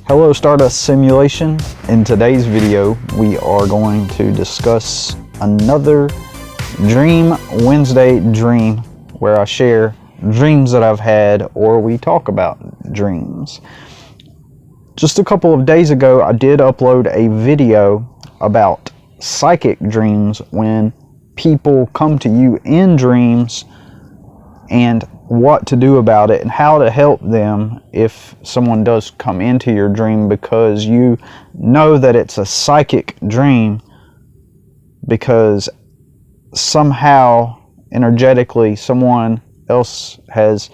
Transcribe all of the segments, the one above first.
Hello Stardust Simulation. In today's video we are going to discuss another Dream Wednesday dream where I share dreams that I've had or we talk about dreams. Just a couple of days ago I did upload a video about psychic dreams, when people come to you in dreams and what to do about it and how to help them if someone does come into your dream, because you know that it's a psychic dream because somehow energetically someone else has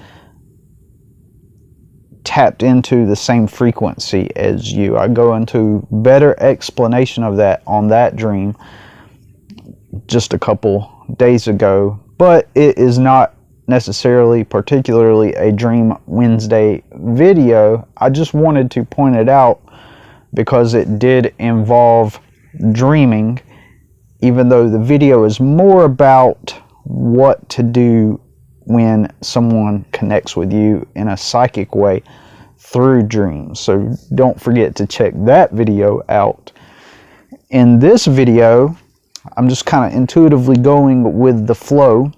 tapped into the same frequency as you. I go into better explanation of that on that dream just a couple days ago, but it is not necessarily particularly a Dream Wednesday video. I just wanted to point it out because it did involve dreaming, even though the video is more about what to do when someone connects with you in a psychic way through dreams. So don't forget to check that video out. In this video, I'm just kind of intuitively going with the flow,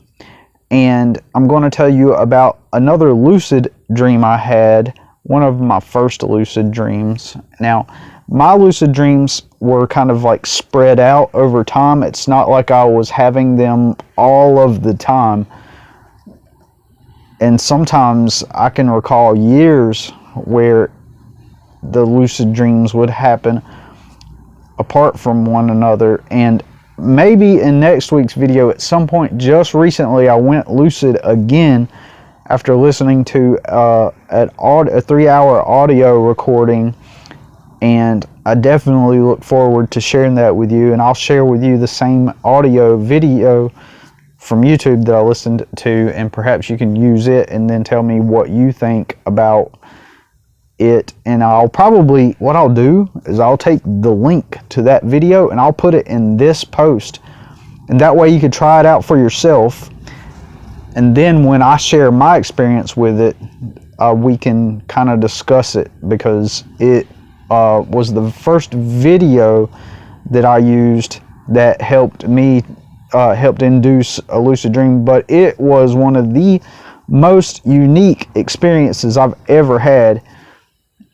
and I'm going to tell you about another lucid dream I had, one of my first lucid dreams. Now, my lucid dreams were kind of like spread out over time. It's not like I was having them all of the time. And sometimes I can recall years where the lucid dreams would happen apart from one another. And maybe in next week's video at some point, just recently I went lucid again after listening to a 3-hour audio recording, and I definitely look forward to sharing that with you. And I'll share with you the same audio video from YouTube that I listened to, and perhaps you can use it and then tell me what you think about it. And what I'll do is I'll take the link to that video and I'll put it in this post, and that way you can try it out for yourself, and then when I share my experience with it, we can kind of discuss it, because it was the first video that I used that helped induce a lucid dream, but it was one of the most unique experiences I've ever had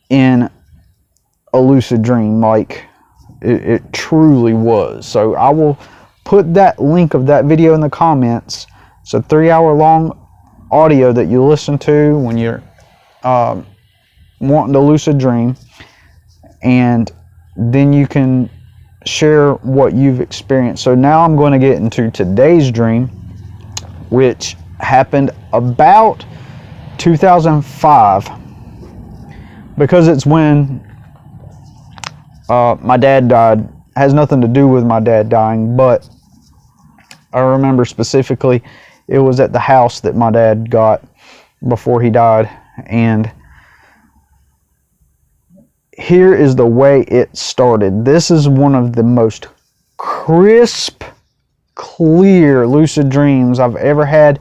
in a lucid dream. Like, it truly was. So I will put that link of that video in the comments. It's a 3-hour long audio that you listen to when you're wanting to lucid dream, and then you can share what you've experienced. So now I'm going to get into today's dream, which happened about 2005, because it's when my dad died. Has nothing to do with my dad dying, but I remember specifically it was at the house that my dad got before he died. And here is the way it started. This is one of the most crisp, clear lucid dreams I've ever had,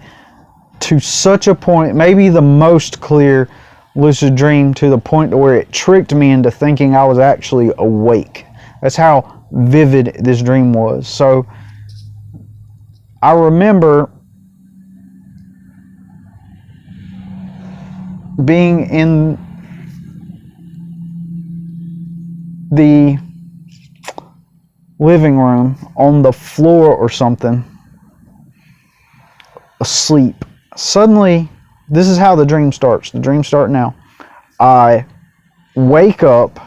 to such a point, maybe the most clear lucid dream, to the point where it tricked me into thinking I was actually awake. That's how vivid this dream was. So I remember being in the living room on the floor or something, asleep. Suddenly, this is how the dream starts. The dream starts now. I wake up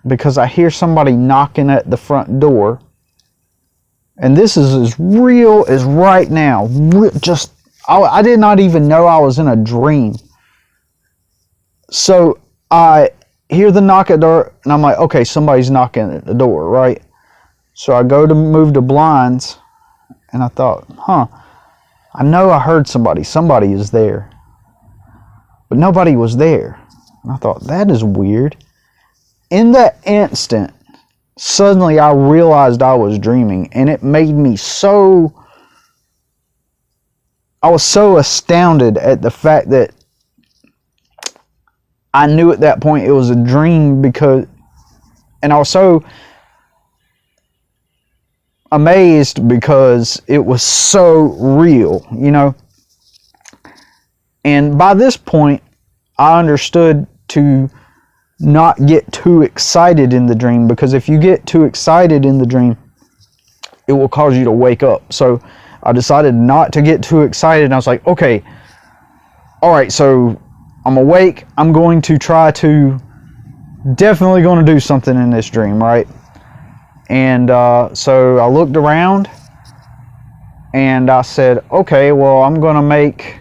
because I hear somebody knocking at the front door. And this is as real as right now. I did not even know I was in a dream. So I hear the knock at the door, and I'm like, okay, somebody's knocking at the door, right? So I go to move the blinds, and I thought, I know I heard somebody is there, but nobody was there. And I thought, that is weird. In that instant, suddenly I realized I was dreaming, and it made me I was so astounded at the fact that I knew at that point it was a dream and I was so amazed because it was so real, you know. And by this point, I understood to not get too excited in the dream, because if you get too excited in the dream, it will cause you to wake up. So I decided not to get too excited, and I was like, okay, all right, so I'm awake. I'm going to definitely going to do something in this dream, right? And so I looked around and I said, okay, well, I'm going to make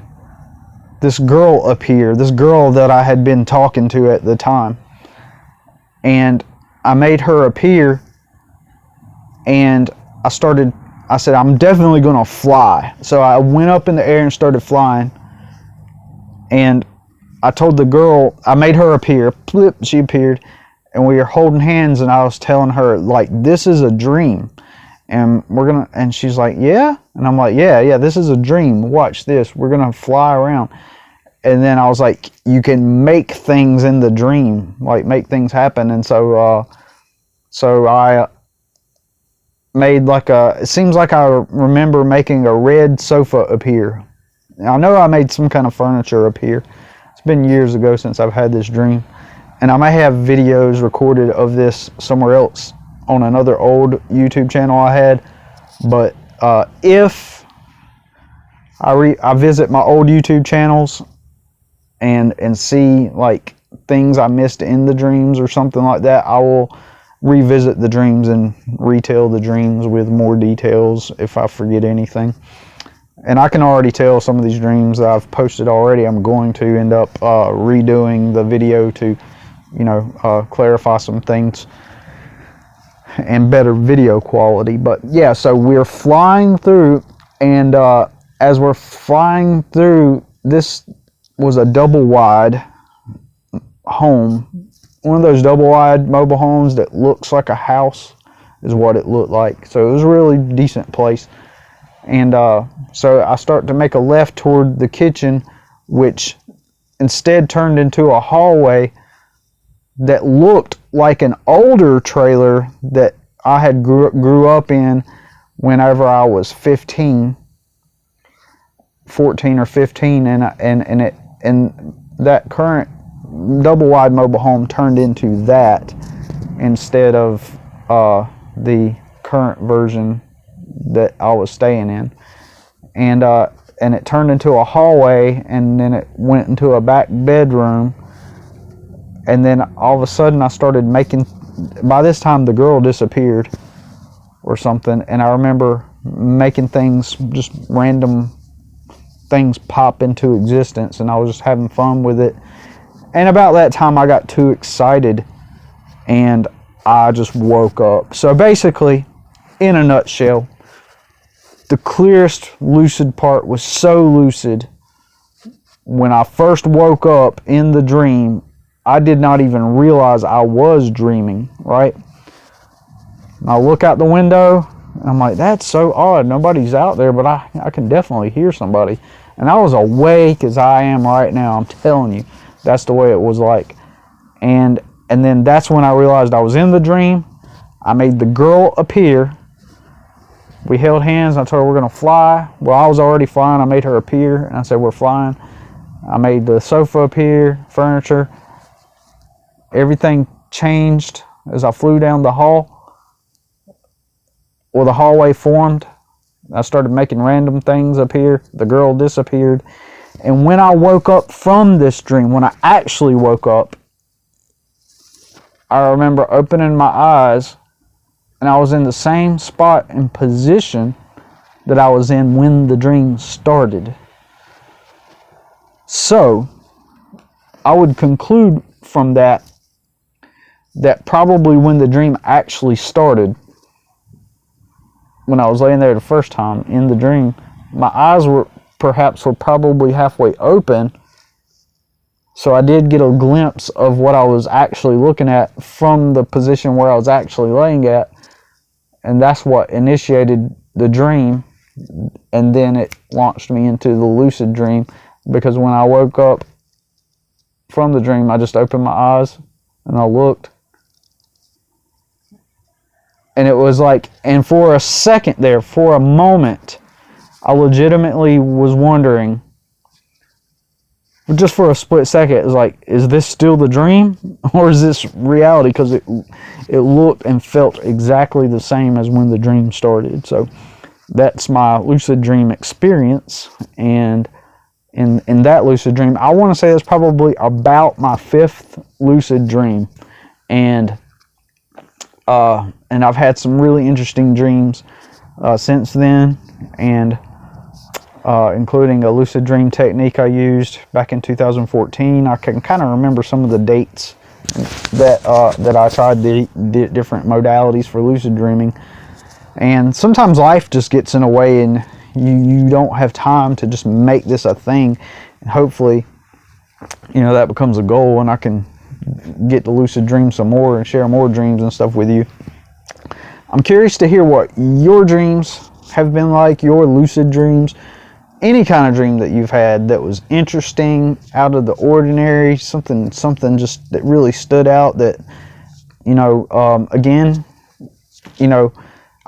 this girl appear, this girl that I had been talking to at the time. And I made her appear, and I said, I'm definitely going to fly. So I went up in the air and started flying. And I told the girl, I made her appear, flip, she appeared, and we were holding hands, and I was telling her, like, this is a dream. And and she's like, yeah? And I'm like, yeah, this is a dream. Watch this. We're going to fly around. And then I was like, you can make things in the dream, like make things happen. And so I made it seems like I remember making a red sofa appear. I know I made some kind of furniture appear. It's been years ago since I've had this dream. And I may have videos recorded of this somewhere else on another old YouTube channel I had. But if I visit my old YouTube channels and see like things I missed in the dreams or something like that, I will revisit the dreams and retell the dreams with more details if I forget anything. And I can already tell some of these dreams that I've posted already, I'm going to end up redoing the video to, you know, clarify some things and better video quality. But yeah, so we're flying through, and as we're flying through, this was a double wide home. One of those double wide mobile homes that looks like a house is what it looked like. So it was a really decent place. And so I start to make a left toward the kitchen, which instead turned into a hallway that looked like an older trailer that I had grew up in whenever I was 14 or 15, and that current double wide mobile home turned into that instead of the current version that I was staying in. And it turned into a hallway, and then it went into a back bedroom. And then all of a sudden I started making, by this time the girl disappeared or something, and I remember making things, just random things pop into existence, and I was just having fun with it. And about that time I got too excited and I just woke up. So basically, in a nutshell, the clearest lucid part was so lucid. When I first woke up in the dream, I did not even realize I was dreaming, right? And I look out the window, and I'm like, that's so odd. Nobody's out there, but I can definitely hear somebody. And I was awake as I am right now. I'm telling you, that's the way it was like. And then that's when I realized I was in the dream. I made the girl appear. We held hands, and I told her we're going to fly. Well, I was already flying. I made her appear, and I said we're flying. I made the sofa appear, furniture. Everything changed as I flew down the hall. Well, the hallway formed. I started making random things appear. The girl disappeared. And when I woke up from this dream, when I actually woke up, I remember opening my eyes, and I was in the same spot and position that I was in when the dream started. So, I would conclude from that probably when the dream actually started, when I was laying there the first time in the dream, my eyes were probably halfway open, so I did get a glimpse of what I was actually looking at from the position where I was actually laying at, and that's what initiated the dream, and then it launched me into the lucid dream, because when I woke up from the dream, I just opened my eyes and I looked. And it was like, and for a second there, for a moment, I legitimately was wondering, just for a split second, it was like, is this still the dream or is this reality? Because it looked and felt exactly the same as when the dream started. So that's my lucid dream experience. And in that lucid dream, I want to say that's probably about my 5th lucid dream. And I've had some really interesting dreams since then, and including a lucid dream technique I used back in 2014. I can kind of remember some of the dates that I tried the different modalities for lucid dreaming. And sometimes life just gets in the way, and you don't have time to just make this a thing. And hopefully, that becomes a goal, and I can get to lucid dream some more and share more dreams and stuff with you. I'm curious to hear what your dreams have been like, your lucid dreams, any kind of dream that you've had that was interesting, out of the ordinary, something just that really stood out that, again,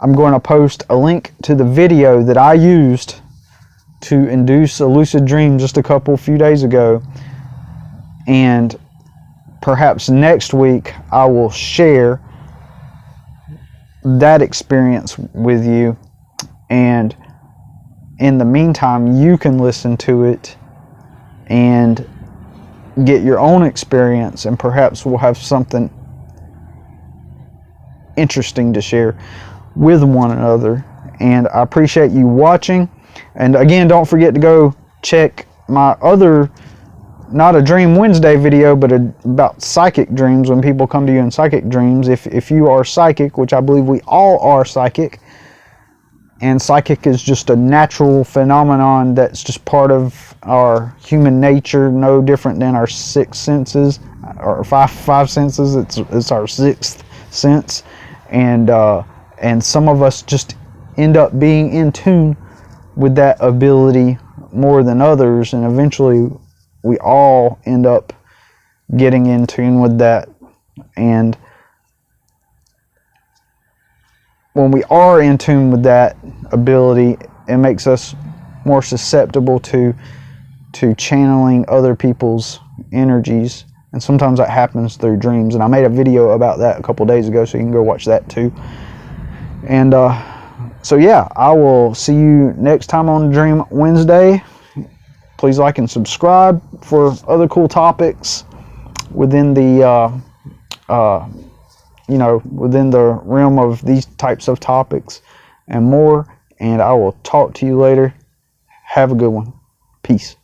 I'm going to post a link to the video that I used to induce a lucid dream just a few days ago. And perhaps next week I will share that experience with you, and in the meantime you can listen to it and get your own experience, and perhaps we'll have something interesting to share with one another. And I appreciate you watching, and again, don't forget to go check my other, not a Dream Wednesday video, but about psychic dreams, when people come to you in psychic dreams. If you are psychic, which I believe we all are psychic, and psychic is just a natural phenomenon that's just part of our human nature, no different than our 6 senses, or five senses. It's our 6th sense, and some of us just end up being in tune with that ability more than others, and eventually we all end up getting in tune with that. And when we are in tune with that ability, it makes us more susceptible to channeling other people's energies. And sometimes that happens through dreams. And I made a video about that a couple days ago, so you can go watch that too. And so yeah, I will see you next time on Dream Wednesday. Please like and subscribe for other cool topics within the within the realm of these types of topics and more. And I will talk to you later. Have a good one. Peace.